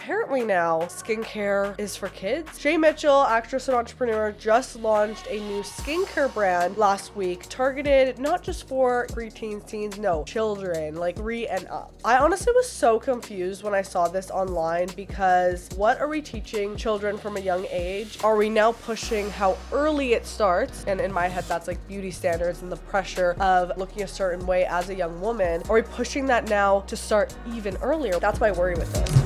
apparently now skincare is for kids. Shay Mitchell, actress and entrepreneur, just launched a new skincare brand last week, targeted not just for preteens, teens, no, children, like 3 and up. I honestly was so confused when I saw this online because what are we teaching children from a young age? Are we now pushing how early it starts? And in my head, that's like beauty standards and the pressure of looking a certain way as a young woman. Are we pushing that now to start even earlier? That's my worry with this.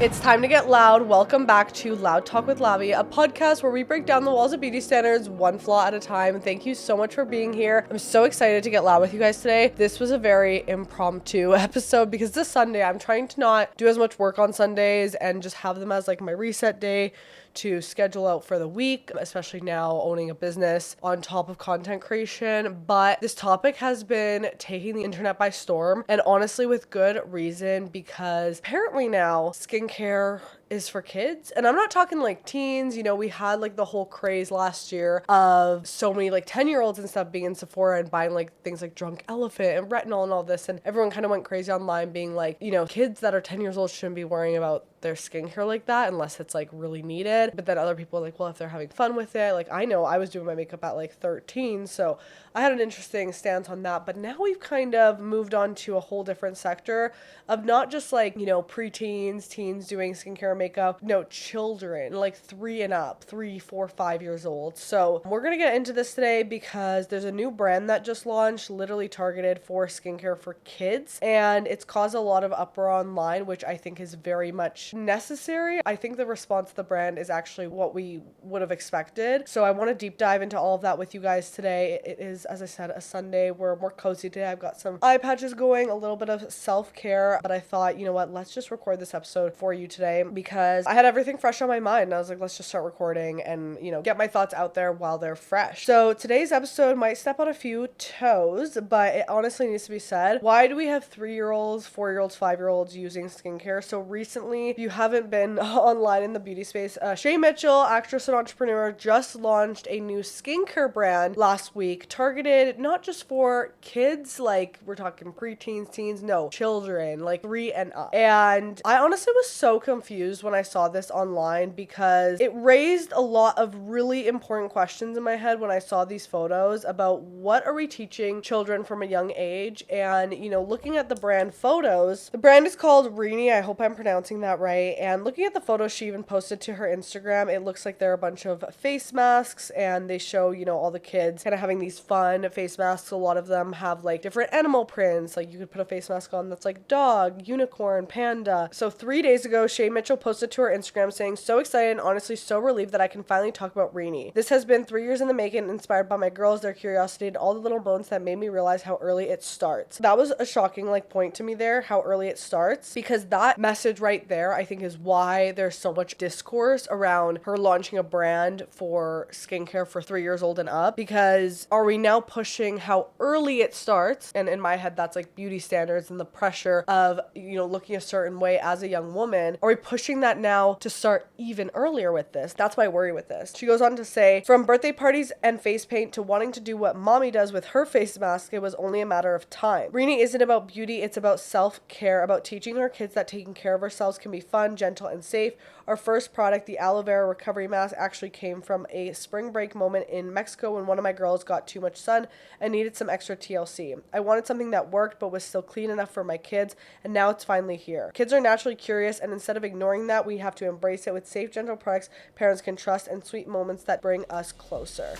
It's time to get loud. Welcome back to LoudTalk with Lavi, a podcast where we break down the walls of beauty standards one flaw at a time. Thank you so much for being here. I'm so excited to get loud with you guys today. This was a very impromptu episode because this Sunday I'm trying to not do as much work on Sundays and just have them as like my reset day to schedule out for the week, especially now owning a business on top of content creation. But this topic has been taking the internet by storm, and honestly with good reason, because apparently now skincare is for kids. And I'm not talking like teens, you know, we had like the whole craze last year of so many like 10-year-olds and stuff being in Sephora and buying like things like Drunk Elephant and retinol and all this, and everyone kind of went crazy online being like, you know, kids that are 10 years old shouldn't be worrying about their skincare like that unless it's like really needed. But then other people are like, well, if they're having fun with it, like I know I was doing my makeup at like 13, so I had an interesting stance on that. But now we've kind of moved on to a whole different sector of not just like, you know, preteens, teens doing skincare makeup, no, children like 3 and up, 3, 4, 5 years old. So we're gonna get into this today because there's a new brand that just launched, literally targeted for skincare for kids, and it's caused a lot of uproar online, which I think is very much necessary. I think the response to the brand is actually what we would have expected. So I want to deep dive into all of that with you guys today. It is, as I said, a Sunday. We're more cozy today. I've got some eye patches going, a little bit of self-care, but I thought, you know what, let's just record this episode for you today because I had everything fresh on my mind and I was like, let's just start recording and, you know, get my thoughts out there while they're fresh. So today's episode might step on a few toes, but it honestly needs to be said. Why do we have 3-year-olds, 4-year-olds, 5-year-olds using skincare? So recently, if you haven't been online in the beauty space, Shay Mitchell, actress and entrepreneur, just launched a new skincare brand last week, targeted not just for kids, like we're talking preteens, teens, no, children, like 3 and up. And I honestly was so confused when I saw this online because it raised a lot of really important questions in my head when I saw these photos about what are we teaching children from a young age. And, you know, looking at the brand photos, the brand is called Rini. I hope I'm pronouncing that right. And looking at the photos she even posted to her Instagram, it looks like there are a bunch of face masks and they show, you know, all the kids kind of having these fun face masks. A lot of them have like different animal prints. Like you could put a face mask on that's like dog, unicorn, panda. So 3 days ago, Shay Mitchell posted to her Instagram saying, so excited and honestly so relieved that I can finally talk about Rini. This has been 3 years in the making, inspired by my girls, their curiosity, and all the little moments that made me realize how early it starts. That was a shocking like point to me there, how early it starts, because that message right there I think is why there's so much discourse around her launching a brand for skincare for 3 years old and up, because are we now pushing how early it starts? And in my head, that's like beauty standards and the pressure of, you know, looking a certain way as a young woman. Are we pushing that now to start even earlier with this? That's my worry with this. She goes on to say, from birthday parties and face paint to wanting to do what mommy does with her face mask, it was only a matter of time. Rini isn't about beauty, it's about self-care, about teaching our kids that taking care of ourselves can be fun, gentle, and safe. Our first product, the aloe vera recovery mask, actually came from a spring break moment in Mexico when one of my girls got too much sun and needed some extra TLC. I wanted something that worked but was still clean enough for my kids, and now it's finally here. Kids are naturally curious, and instead of ignoring that, we have to embrace it with safe, gentle products parents can trust and sweet moments that bring us closer.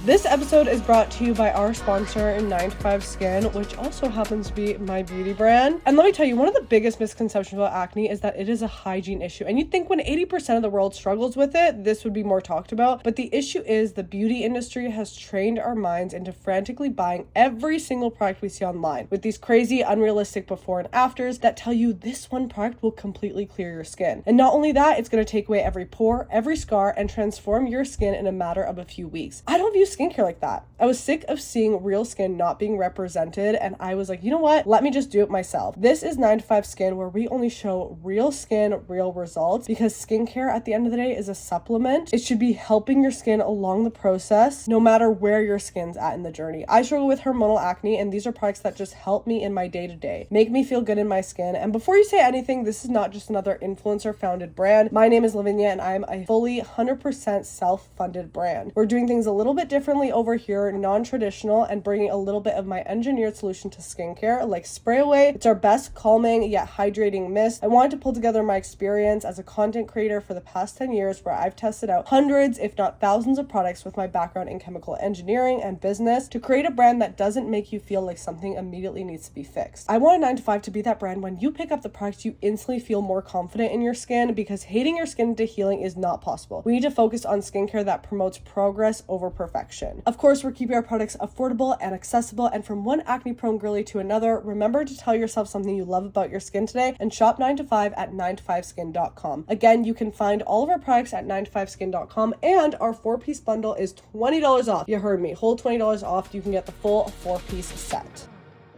This episode is brought to you by our sponsor, 9 to 5 Skin, which also happens to be my beauty brand. And let me tell you, one of the biggest misconceptions about acne is that it is a hygiene issue. And you'd think when 80% of the world struggles with it, this would be more talked about. But the issue is the beauty industry has trained our minds into frantically buying every single product we see online with these crazy, unrealistic before and afters that tell you this one product will completely clear your skin. And not only that, it's going to take away every pore, every scar, and transform your skin in a matter of a few weeks. I don't view skincare like that. I was sick of seeing real skin not being represented, and I was like, you know what? Let me just do it myself. This is 9 to 5 Skin, where we only show real skin, real results, because skincare at the end of the day is a supplement. It should be helping your skin along the process, no matter where your skin's at in the journey. I struggle with hormonal acne, and these are products that just help me in my day-to-day, make me feel good in my skin. And before you say anything, this is not just another influencer founded brand. My name is Lavinia, and I'm a fully 100% self-funded brand. We're doing things a little bit differently over here, non-traditional, and bringing a little bit of my engineered solution to skincare, like Spray Away. It's our best calming yet hydrating mist. I wanted to pull together my experience as a content creator for the past 10 years, where I've tested out hundreds, if not thousands of products with my background in chemical engineering and business, to create a brand that doesn't make you feel like something immediately needs to be fixed. I want 9 to 5 to be that brand. When you pick up the product, you instantly feel more confident in your skin, because hating your skin into healing is not possible. We need to focus on skincare that promotes progress over perfection. Of course, we're keeping our products affordable and accessible, and from one acne-prone girly to another, remember to tell yourself something you love about your skin today and shop 9 to 5 at 9to5skin.com. Again, you can find all of our products at 9to5skin.com, and our 4-piece bundle is $20 off. You heard me, whole $20 off. You can get the full 4-piece set.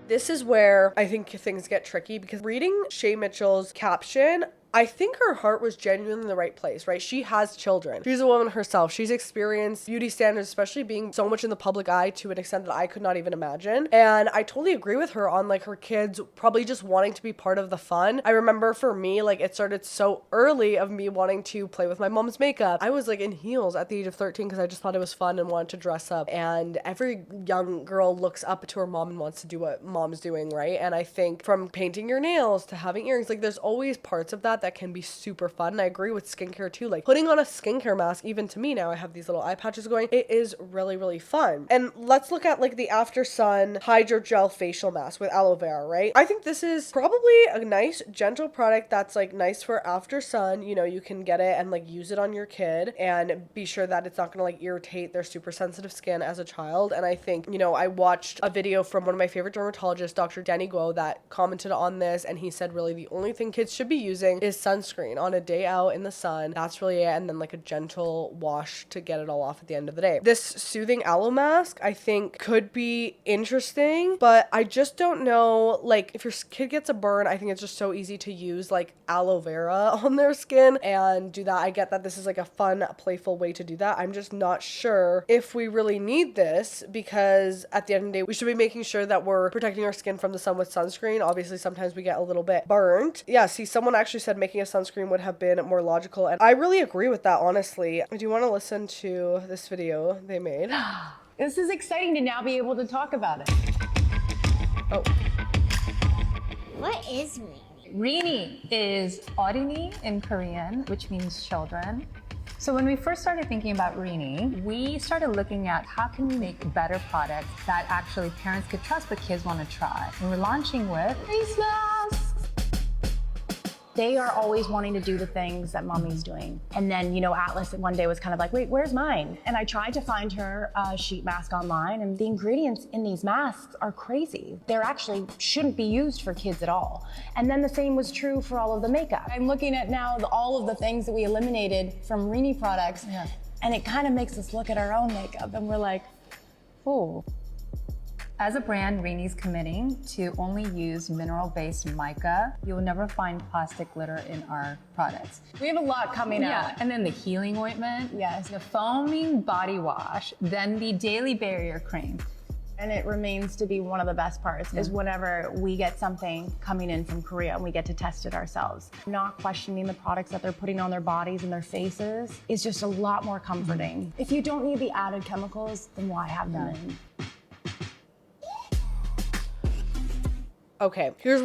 This is where I think things get tricky, because reading Shay Mitchell's caption, I think her heart was genuinely in the right place, right? She has children. She's a woman herself. She's experienced beauty standards, especially being so much in the public eye, to an extent that I could not even imagine. And I totally agree with her on like her kids probably just wanting to be part of the fun. I remember for me, like it started so early of me wanting to play with my mom's makeup. I was like in heels at the age of 13 because I just thought it was fun and wanted to dress up. And every young girl looks up to her mom and wants to do what mom's doing, right? And I think from painting your nails to having earrings, like there's always parts of that can be super fun. And I agree with skincare too. Like putting on a skincare mask, even to me now, I have these little eye patches going. It is really, really fun. And let's look at like the After Sun Hydrogel Facial Mask with aloe vera, right? I think this is probably a nice, gentle product that's like nice for after sun. You know, you can get it and like use it on your kid and be sure that it's not gonna like irritate their super sensitive skin as a child. And I think, you know, I watched a video from one of my favorite dermatologists, Dr. Danny Guo, that commented on this, and he said really the only thing kids should be using is sunscreen on a day out in the sun. That's really it. And then like a gentle wash to get it all off at the end of the day. This soothing aloe mask I think could be interesting, but I just don't know, like if your kid gets a burn, I think it's just so easy to use like aloe vera on their skin and do that. I get that this is like a fun, playful way to do that. I'm just not sure if we really need this, because at the end of the day, we should be making sure that we're protecting our skin from the sun with sunscreen. Obviously, sometimes we get a little bit burnt. Yeah, see, someone actually said making a sunscreen would have been more logical, and I really agree with that, honestly. Do you want to listen to this video they made? This is exciting to now be able to talk about it. Oh. What is Rini? Rini is 어린이 in Korean, which means children. So when we first started thinking about Rini, we started looking at how can we make better products that actually parents could trust but kids want to try. And we're launching with face masks. They are always wanting to do the things that mommy's doing. And then, you know, Atlas one day was kind of like, wait, where's mine? And I tried to find her a sheet mask online, and the ingredients in these masks are crazy. They're actually shouldn't be used for kids at all. And then the same was true for all of the makeup. I'm looking at now all of the things that we eliminated from Rini products, and it kind of makes us look at our own makeup, and we're like, oh. As a brand, Rini's committing to only use mineral-based mica. You will never find plastic glitter in our products. We have a lot coming out. Yeah, and then the healing ointment, Yes. the foaming body wash, then the daily barrier cream. And it remains to be one of the best parts is whenever we get something coming in from Korea and we get to test it ourselves. Not questioning the products that they're putting on their bodies and their faces is just a lot more comforting. If you don't need the added chemicals, then why have them in? Okay, here's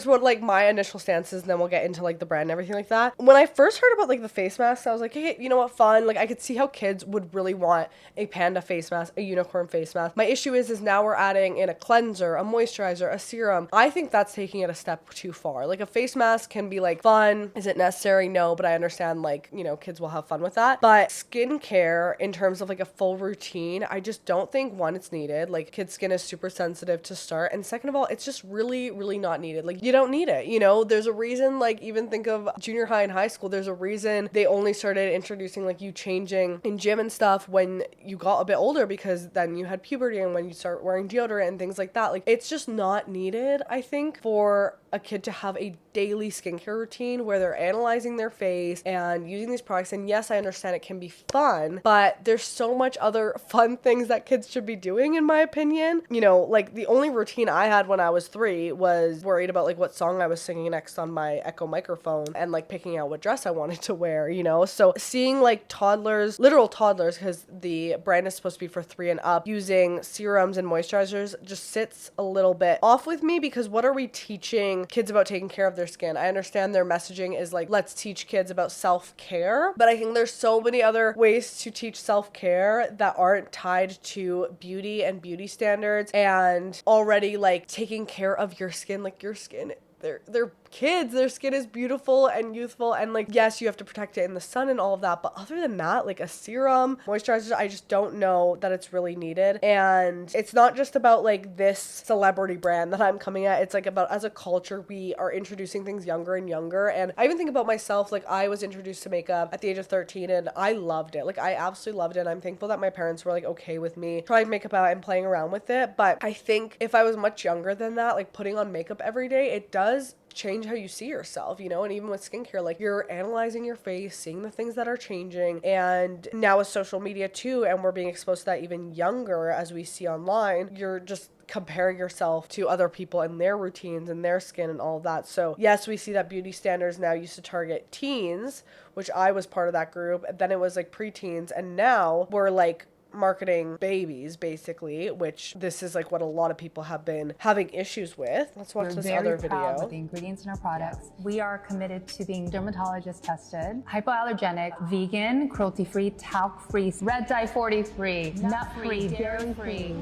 what like my initial stance is, and then we'll get into like the brand and everything like that. When I first heard about like the face masks, I was like, hey, you know what, fun. Like I could see how kids would really want a panda face mask, a unicorn face mask. My issue is now we're adding in a cleanser, a moisturizer, a serum. I think that's taking it a step too far. Like a face mask can be like fun. Is it necessary? No, but I understand like, you know, kids will have fun with that. But skincare in terms of like a full routine, I just don't think, one, it's needed. Like kids' skin is super sensitive to start. And second of all, it's just really really, really not needed. Like, you don't need it, you know? There's a reason, like, even think of junior high and high school, there's a reason they only started introducing, like, you changing in gym and stuff when you got a bit older, because then you had puberty and when you start wearing deodorant and things like that. Like, it's just not needed, I think, for a kid to have a daily skincare routine where they're analyzing their face and using these products. And yes, I understand it can be fun, but there's so much other fun things that kids should be doing, in my opinion. You know, like, the only routine I had when I was 3 was worried about, like, what song I was singing next on my Echo microphone and, like, picking out what dress I wanted to wear, you know? So seeing, like, toddlers, literal toddlers, because the brand is supposed to be for 3 and up, using serums and moisturizers just sits a little bit off with me, because what are we teaching kids about taking care of their skin? I understand their messaging is like, let's teach kids about self-care, but I think there's so many other ways to teach self-care that aren't tied to beauty and beauty standards and already, like, taking care of your skin. Like, your skin, they're kids, their skin is beautiful and youthful, and, like, yes, you have to protect it in the sun and all of that, but other than that, like, a serum, moisturizer, I just don't know that it's really needed. And it's not just about, like, this celebrity brand that I'm coming at. It's like about, as a culture, we are introducing things younger and younger. And I even think about myself, like, I was introduced to makeup at the age of 13 and I loved it. Like, I absolutely loved it, and I'm thankful that my parents were, like, okay with me trying makeup out and playing around with it. But I think if I was much younger than that, like, putting on makeup every day, it does change how you see yourself, you know? And even with skincare, like, you're analyzing your face, seeing the things that are changing. And now with social media too, and we're being exposed to that even younger, as we see online, you're just comparing yourself to other people and their routines and their skin and all of that. So yes, we see that beauty standards now used to target teens, which I was part of that group, and then it was like preteens, and now we're like marketing babies, basically, which this is like what a lot of people have been having issues with. Let's watch this other video. We're very proud of the ingredients in our products. We are committed to being dermatologist tested, hypoallergenic, vegan, cruelty-free, talc-free, red dye 40-free, nut-free, dairy-free.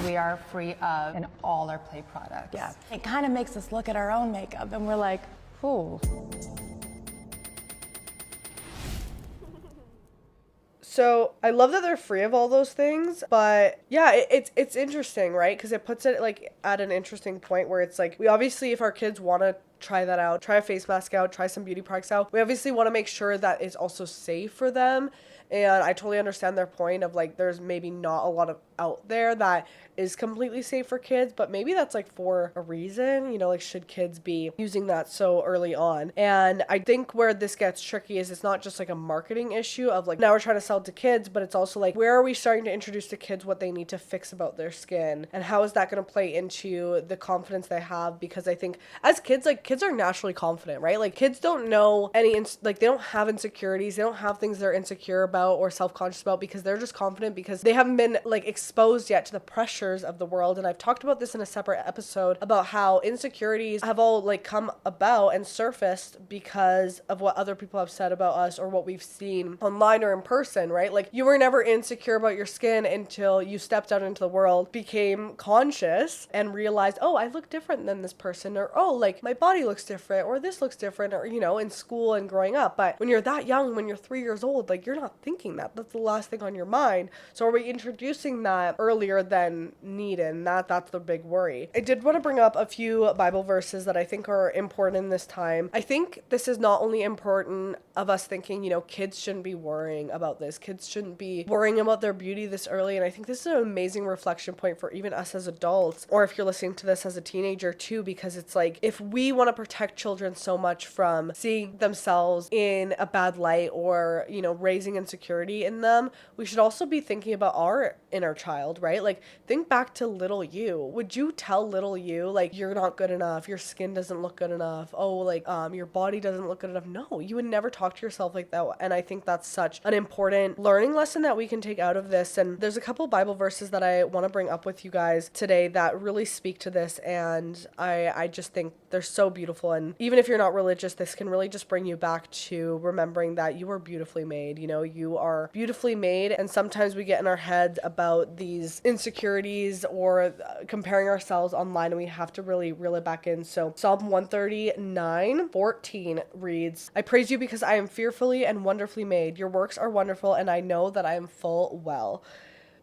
We are free of in all our play products. Yeah, it kind of makes us look at our own makeup and we're like, ooh. So I love that they're free of all those things, but yeah, it's interesting, right? Because it puts it like at an interesting point where it's like, we obviously, if our kids want to try that out, try a face mask out, try some beauty products out, we obviously want to make sure that it's also safe for them. And I totally understand their point of like, there's maybe not a lot of out there that is completely safe for kids, but maybe that's like for a reason, you know, like, should kids be using that so early on? And I think where this gets tricky is it's not just like a marketing issue of like, now we're trying to sell to kids, but it's also like, where are we starting to introduce to kids what they need to fix about their skin? And how is that going to play into the confidence they have? Because I think as kids, like, kids are naturally confident, right? Like, kids don't know any, like, they don't have insecurities. They don't have things they're insecure about or self-conscious about, because they're just confident because they haven't been like exposed yet to the pressures of the world. And I've talked about this in a separate episode about how insecurities have all like come about and surfaced because of what other people have said about us or what we've seen online or in person, right? Like, you were never insecure about your skin until you stepped out into the world, became conscious, and realized, oh, I look different than this person, or oh, like, my body looks different, or this looks different, or, you know, in school and growing up. But when you're that young, when you're 3 years old, like, you're not thinking that. That's the last thing on your mind. So are we introducing that earlier than needed? And that's the big worry. I did want to bring up a few Bible verses that I think are important in this time. I think this is not only important of us thinking, you know, kids shouldn't be worrying about this. Kids shouldn't be worrying about their beauty this early. And I think this is an amazing reflection point for even us as adults, or if you're listening to this as a teenager too, because it's like, if we want to protect children so much from seeing themselves in a bad light or, you know, raising insecurity in them, we should also be thinking about our inner child, right? Like, think back to little you. Would you tell little you, like, you're not good enough, your skin doesn't look good enough, oh, like, your body doesn't look good enough? No, you would never talk to yourself like that. And I think that's such an important learning lesson that we can take out of this. And there's a couple Bible verses that I want to bring up with you guys today that really speak to this, and I just think they're so beautiful. And even if you're not religious, this can really just bring you back to remembering that you are beautifully made. You know, you are beautifully made, and sometimes we get in our heads about these insecurities or comparing ourselves online, and we have to really reel it back in. So Psalm 139:14 reads, I praise you because I am fearfully and wonderfully made. Your works are wonderful, and I know that I am full well.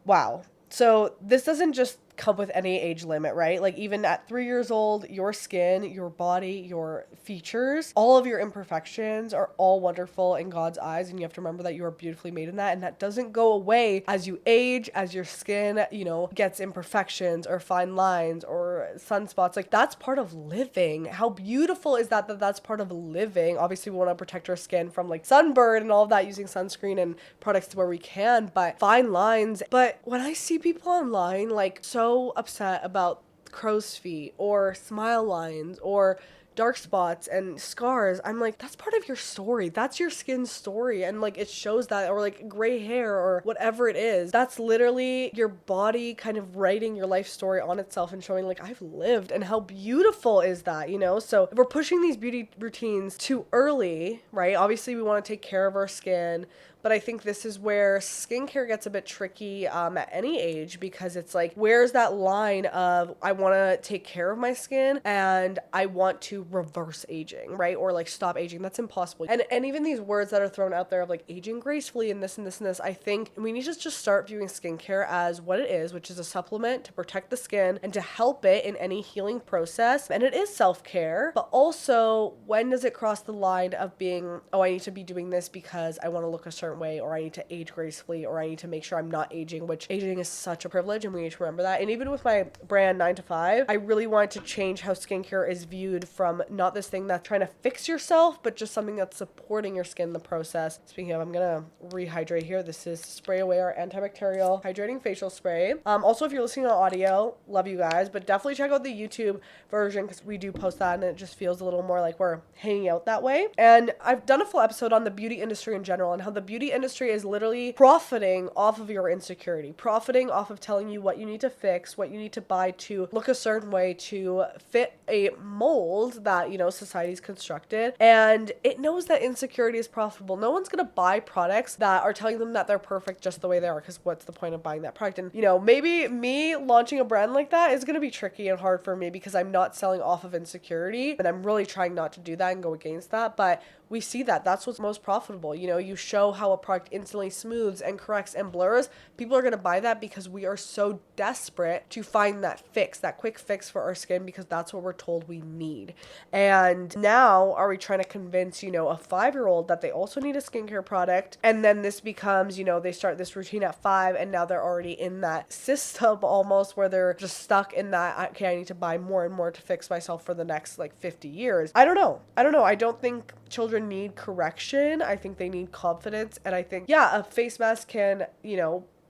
Wow. So this doesn't just come with any age limit, right? Like even at 3 years old, your skin, your body, your features, all of your imperfections are all wonderful in God's eyes. And you have to remember that you are beautifully made in that. And that doesn't go away as you age, as your skin, gets imperfections or fine lines or sunspots. Like that's part of living. How beautiful is that that's part of living? Obviously we want to protect our skin from like sunburn and all of that using sunscreen and products where we can, but fine lines. But when I see people online like so upset about crow's feet or smile lines or dark spots and scars, I'm like, that's part of your story. That's your skin story. And like it shows that, or like gray hair or whatever it is, that's literally your body kind of writing your life story on itself and showing like I've lived. And how beautiful is that, So if we're pushing these beauty routines too early, right? Obviously we want to take care of our skin, but I think this is where skincare gets a bit tricky at any age, because it's like, where's that line of I want to take care of my skin and I want to reverse aging, right? Or like stop aging. That's impossible. And even these words that are thrown out there of like aging gracefully and this and this and this, I think we need to just start viewing skincare as what it is, which is a supplement to protect the skin and to help it in any healing process. And it is self-care, but also when does it cross the line of being, oh, I need to be doing this because I want to look a certain way, or I need to age gracefully, or I need to make sure I'm not aging, which aging is such a privilege and we need to remember that. And even with my brand 9 to 5, I really wanted to change how skincare is viewed from not this thing that's trying to fix yourself, but just something that's supporting your skin in the process. Speaking of, I'm gonna rehydrate here. This is Spray Away, our antibacterial hydrating facial spray. Also, if you're listening on audio, love you guys, but definitely check out the YouTube version because we do post that and it just feels a little more like we're hanging out that way. And I've done a full episode on the beauty industry in general and how the beauty industry is literally profiting off of your insecurity, profiting off of telling you what you need to fix, what you need to buy to look a certain way, to fit a mold that, society's constructed. And it knows that insecurity is profitable. No one's going to buy products that are telling them that they're perfect just the way they are, because what's the point of buying that product? And, maybe me launching a brand like that is going to be tricky and hard for me because I'm not selling off of insecurity, and I'm really trying not to do that and go against that. But we see that that's what's most profitable. You show how a product instantly smooths and corrects and blurs. People are going to buy that because we are so desperate to find that fix, that quick fix for our skin, because that's what we're told we need. And now are we trying to convince, a 5-year-old that they also need a skincare product? And then this becomes, they start this routine at 5 and now they're already in that system almost where they're just stuck in that, okay, I need to buy more and more to fix myself for the next 50 years. I don't know. I don't think children need correction. I think they need confidence. And I think, a face mask can,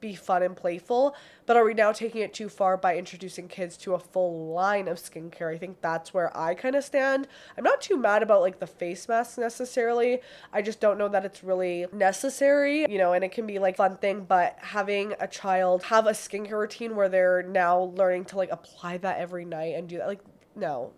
be fun and playful, but are we now taking it too far by introducing kids to a full line of skincare? I think that's where I kind of stand. I'm not too mad about the face mask necessarily. I just don't know that it's really necessary, and it can be fun thing, but having a child have a skincare routine where they're now learning to apply that every night and do that,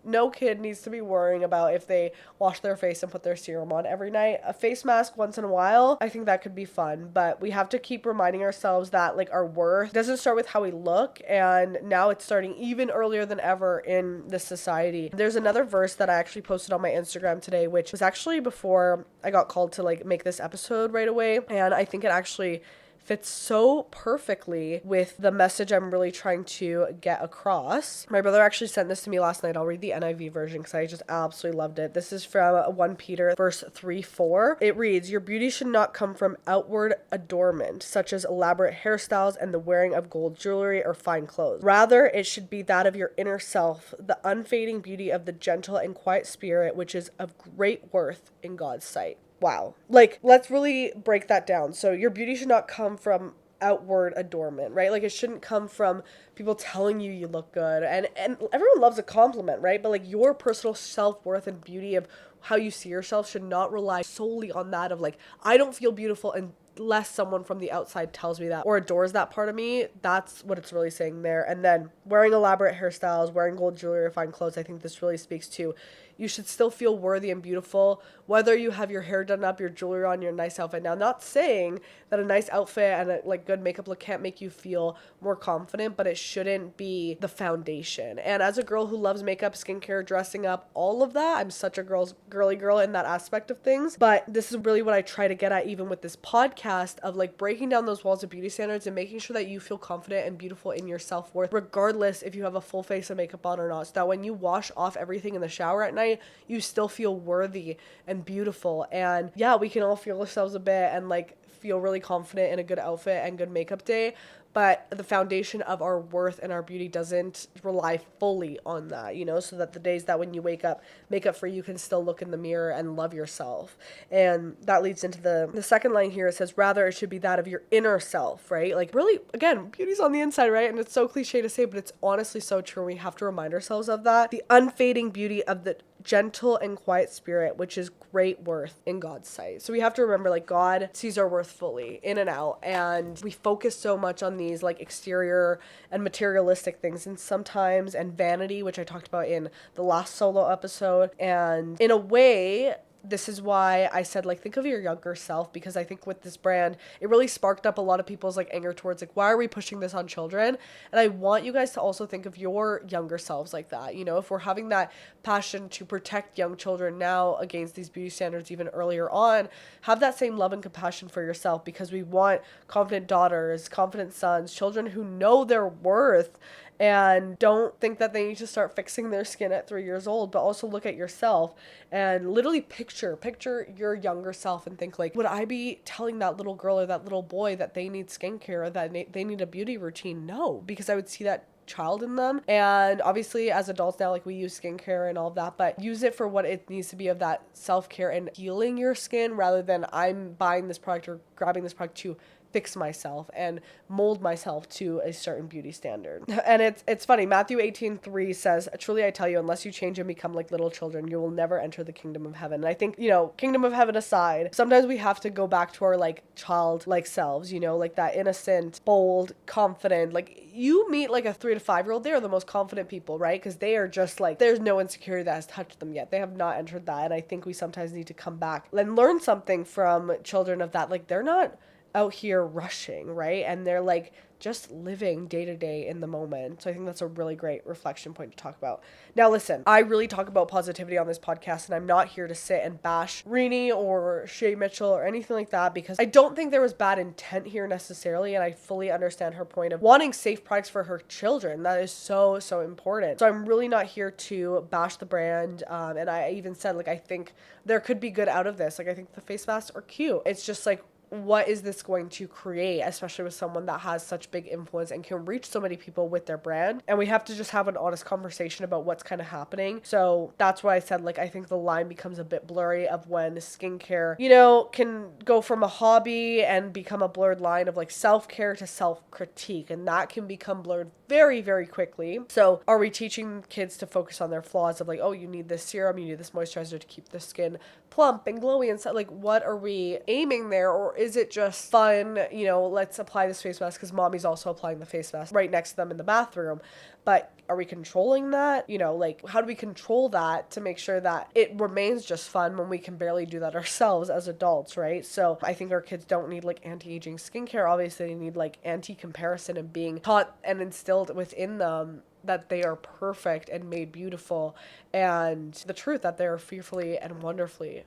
no kid needs to be worrying about if they wash their face and put their serum on every night. A face mask once in a while, I think that could be fun, but we have to keep reminding ourselves that our worth doesn't start with how we look, and now it's starting even earlier than ever in this society. There's another verse that I actually posted on my Instagram today, which was actually before I got called to make this episode right away, and I think it actually fits so perfectly with the message I'm really trying to get across. My brother actually sent this to me last night. I'll read the NIV version because I just absolutely loved it. This is from 1 Peter verse 3-4. It reads, "Your beauty should not come from outward adornment, such as elaborate hairstyles and the wearing of gold jewelry or fine clothes. Rather, it should be that of your inner self, the unfading beauty of the gentle and quiet spirit, which is of great worth in God's sight." Wow. Let's really break that down. So your beauty should not come from outward adornment, right? It shouldn't come from people telling you look good. And everyone loves a compliment, right? But your personal self-worth and beauty of how you see yourself should not rely solely on that of I don't feel beautiful unless someone from the outside tells me that or adores that part of me. That's what it's really saying there. And then wearing elaborate hairstyles, wearing gold jewelry or fine clothes, I think this really speaks to you should still feel worthy and beautiful, whether you have your hair done up, your jewelry on, your nice outfit. Now, not saying that a nice outfit and a like good makeup look can't make you feel more confident, but it shouldn't be the foundation. And as a girl who loves makeup, skincare, dressing up, all of that, I'm such a girly girl in that aspect of things. But this is really what I try to get at even with this podcast of like breaking down those walls of beauty standards and making sure that you feel confident and beautiful in your self-worth, regardless if you have a full face of makeup on or not, so that when you wash off everything in the shower at night, you still feel worthy and beautiful. And yeah, we can all feel ourselves a bit and like feel really confident in a good outfit and good makeup day, but the foundation of our worth and our beauty doesn't rely fully on that, you know, so that the days that when you wake up, makeup for you can still look in the mirror and love yourself. And that leads into the second line here. It says, rather it should be that of your inner self, right? Like really, again, beauty's on the inside, right? And it's so cliche to say, but it's honestly so true. We have to remind ourselves of that. The unfading beauty of the gentle and quiet spirit, which is great worth in God's sight. So we have to remember, like, God sees our worth fully in and out, and we focus so much on these like exterior and materialistic things and vanity, which I talked about in the last solo episode. And in a way, this is why I said, like, think of your younger self, because I think with this brand, it really sparked up a lot of people's like anger towards like, why are we pushing this on children? And I want you guys to also think of your younger selves like that. You know, if we're having that passion to protect young children now against these beauty standards even earlier on, have that same love and compassion for yourself, because we want confident daughters, confident sons, children who know their worth and don't think that they need to start fixing their skin at 3 years old, but also look at yourself and literally picture your younger self and think like, would I be telling that little girl or that little boy that they need skincare or that they need a beauty routine? No, because I would see that child in them. And obviously as adults now, like, we use skincare and all of that, but use it for what it needs to be, of that self-care and healing your skin, rather than I'm buying this product or grabbing this product to fix myself and mold myself to a certain beauty standard. And it's funny, Matthew 18:3 says, truly I tell you, unless you change and become like little children, you will never enter the kingdom of heaven. And I think, you know, kingdom of heaven aside, sometimes we have to go back to our like childlike selves, you know, like that innocent, bold, confident, like you meet like a 3 to 5 year old, they're the most confident people, right? Because they are just like, there's no insecurity that has touched them yet. They have not entered that. And I think we sometimes need to come back and learn something from children of that. Like, they're not out here rushing, right? And they're like just living day to day in the moment. So I think that's a really great reflection point to talk about. Now listen, I really talk about positivity on this podcast, and I'm not here to sit and bash Rini or Shay Mitchell or anything like that, because I don't think there was bad intent here necessarily, and I fully understand her point of wanting safe products for her children. That is so important. So I'm really not here to bash the brand, and I even said, like, I think there could be good out of this. Like, I think the face masks are cute. It's just like, what is this going to create, especially with someone that has such big influence and can reach so many people with their brand? And we have to just have an honest conversation about what's kind of happening. So that's why I said, like, I think the line becomes a bit blurry of when skincare, you know, can go from a hobby and become a blurred line of like self-care to self-critique, and that can become blurred very quickly. So are we teaching kids to focus on their flaws of like, oh, you need this serum, you need this moisturizer to keep the skin plump and glowy and stuff? Like, what are we aiming there? Or is it just fun, you know, let's apply this face mask because mommy's also applying the face mask right next to them in the bathroom? But are we controlling that? You know, like, how do we control that to make sure that it remains just fun when we can barely do that ourselves as adults, right? So I think our kids don't need like anti-aging skincare. Obviously, they need like anti-comparison and being taught and instilled within them that they are perfect and made beautiful, and the truth that they are fearfully and wonderfully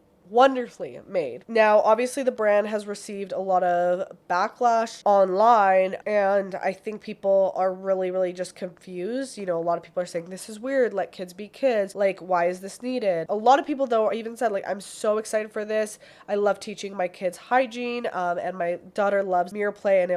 made. Now, obviously the brand has received a lot of backlash online, and I think people are really just confused. You know, a lot of people are saying this is weird, let kids be kids, like, why is this needed? A lot of people though even said, like, I'm so excited for this, I love teaching my kids hygiene, and my daughter loves mirror play, and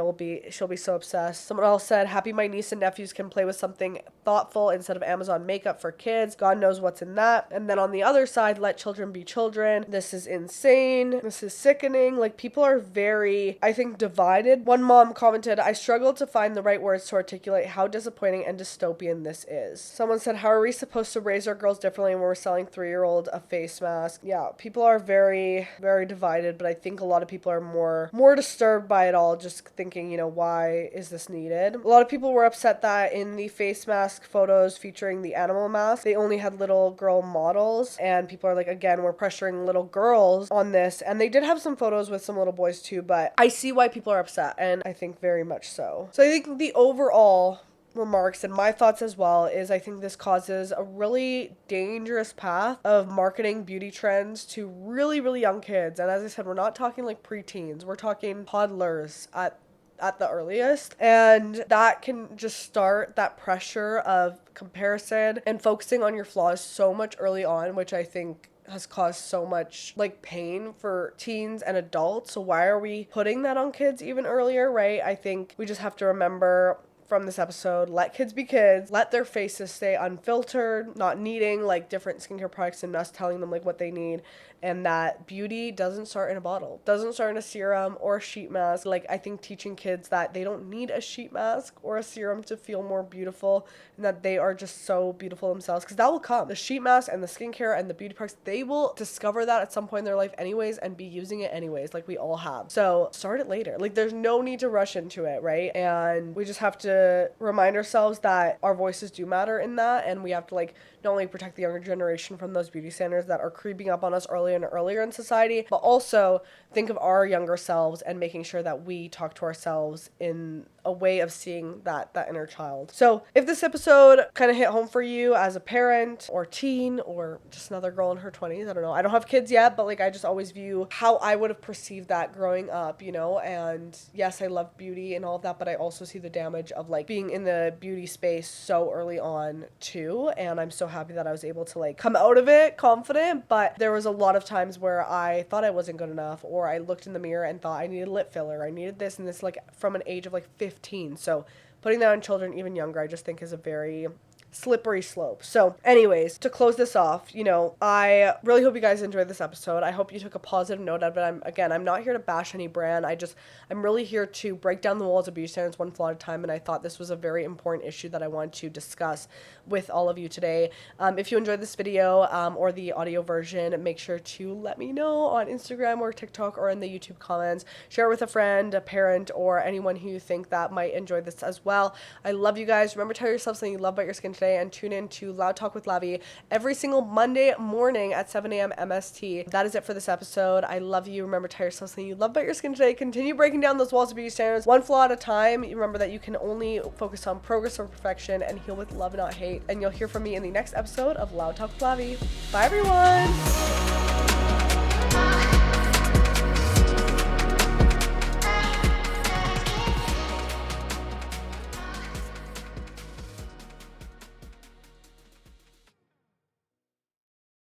she'll be so obsessed. Someone else said, happy my niece and nephews can play with something thoughtful instead of Amazon makeup for kids. God knows what's in that. And then on the other side, let children be children. This is insane. This is sickening. Like, people are very, I think, divided. One mom commented, I struggle to find the right words to articulate how disappointing and dystopian this is. Someone said, how are we supposed to raise our girls differently when we're selling 3-year-old a face mask? Yeah, people are very, very divided, but I think a lot of people are more disturbed by it all, just thinking, you know, why is this needed? A lot of people were upset that in the face mask photos featuring the animal mask, they only had little girl models, and people are like, again, we're pressuring little girls on this, and they did have some photos with some little boys too, but I see why people are upset, and I think very much so. So I think the overall remarks and my thoughts as well is I think this causes a really dangerous path of marketing beauty trends to really, really young kids. And as I said, we're not talking like preteens, we're talking toddlers at the earliest, and that can just start that pressure of comparison and focusing on your flaws so much early on, which I think has caused so much like pain for teens and adults. So why are we putting that on kids even earlier, right? I think we just have to remember from this episode, let kids be kids, let their faces stay unfiltered, not needing like different skincare products and us telling them like what they need, and that beauty doesn't start in a bottle, doesn't start in a serum or a sheet mask. Like, I think teaching kids that they don't need a sheet mask or a serum to feel more beautiful, and that they are just so beautiful themselves, because that will come. The sheet mask and the skincare and the beauty products, they will discover that at some point in their life anyways and be using it anyways, like we all have. So start it later. Like, there's no need to rush into it, right? And we just have to remind ourselves that our voices do matter in that, and we have to like not only protect the younger generation from those beauty standards that are creeping up on us earlier and earlier in society, but also think of our younger selves and making sure that we talk to ourselves in a way of seeing that inner child. So if this episode kind of hit home for you as a parent or teen or just another girl in her 20s, I don't know. I don't have kids yet, but like I just always view how I would have perceived that growing up, you know? And yes, I love beauty and all of that, but I also see the damage of like being in the beauty space so early on too. And I'm so happy that I was able to like come out of it confident, but there was a lot of times where I thought I wasn't good enough, or I looked in the mirror and thought I needed lip filler, I needed this and this, like from an age of like 15. So putting that on children even younger, I just think is a very slippery slope. So anyways, to close this off, you know, I really hope you guys enjoyed this episode. I hope you took a positive note out of it. I'm not here to bash any brand. I'm really here to break down the walls of beauty standards one flaw at a time, and I thought this was a very important issue that I wanted to discuss with all of you today. If you enjoyed this video or the audio version, make sure to let me know on Instagram or TikTok or in the YouTube comments. Share it with a friend, a parent, or anyone who you think that might enjoy this as well. I love you guys. Remember to tell yourself something you love about your skin today, and tune in to Loud Talk with Lavi every single Monday morning at 7 a.m. MST. That is it for this episode. I love you. Remember to tell yourself something you love about your skin today. Continue breaking down those walls of beauty standards one flaw at a time. Remember that you can only focus on progress over perfection and heal with love and not hate. And you'll hear from me in the next episode of Loud Talk with Lavi. Bye, everyone.